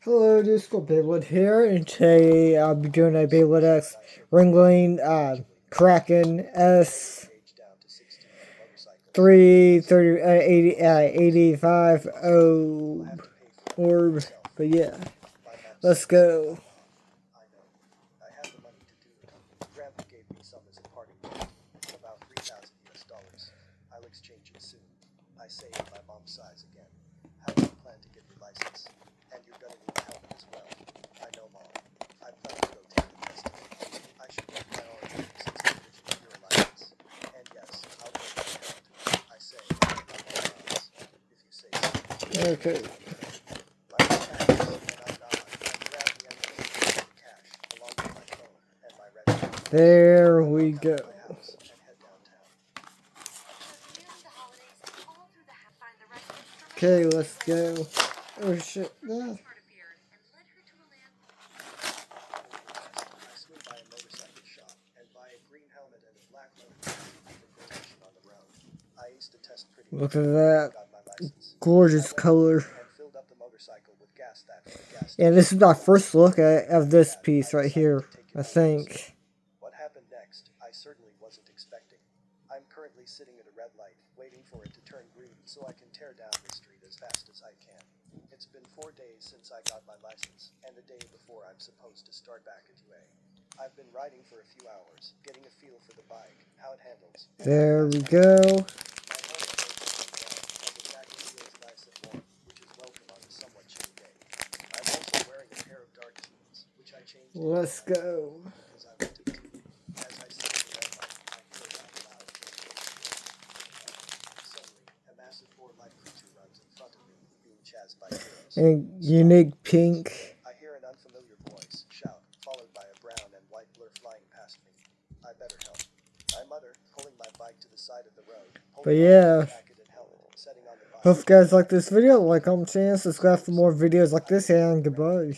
Hello, this is Beyblade here, and today I'll be doing a Beyblade X Wrangling Kraken S 330 85 orb. But yeah, let's go. I'll exchange it soon. I saved my mom's size again. How do you plan to get your license? And you're gonna need help as well. I know, Mom. I plan to go take the test. I should get my orange since it gives me your license. And yes, I'll go my account. I say, I'm not promise. If you say so. Okay. Like the cash, and I nod. I grab the envelope with the cash, along with my phone and my red pen. There we go. Okay, let's go. Oh shit. No. I swing by a motorcycle shop and buy a green helmet and a black leather jacket for protection on the road. I used to test pretty Look well. at that Got my license. gorgeous I went color. home and filled up the motorcycle with gas that from the gas And station. this is my first look of this piece right here, I think. What happened next, I certainly wasn't expecting. I'm currently sitting at a red light, waiting for it to turn green so I can tear down the street as fast as I can. It's been 4 days since I got my license, and the day before I'm supposed to start back at UA. I've been riding for a few hours, getting a feel for the bike, how it handles. There we go. My helmet and the jacket feels nice and warm, which is welcome on a somewhat chilly day. I'm also wearing a pair of dark jeans, which I changed Let's go. because I went to the TV. As I sit in the red light, I hear it out loud. Suddenly, a massive 4-light creature runs in front of me, being chased by heroes. And unique pink. I hear an unfamiliar voice shout, followed by a brown and white blur flying past me. I better help. I mutter, pulling my bike to the side of the road. But yeah, Jacket and helmet, setting on the bike. hope you guys like this video. Like, comment, share, subscribe for more videos like this, and goodbye.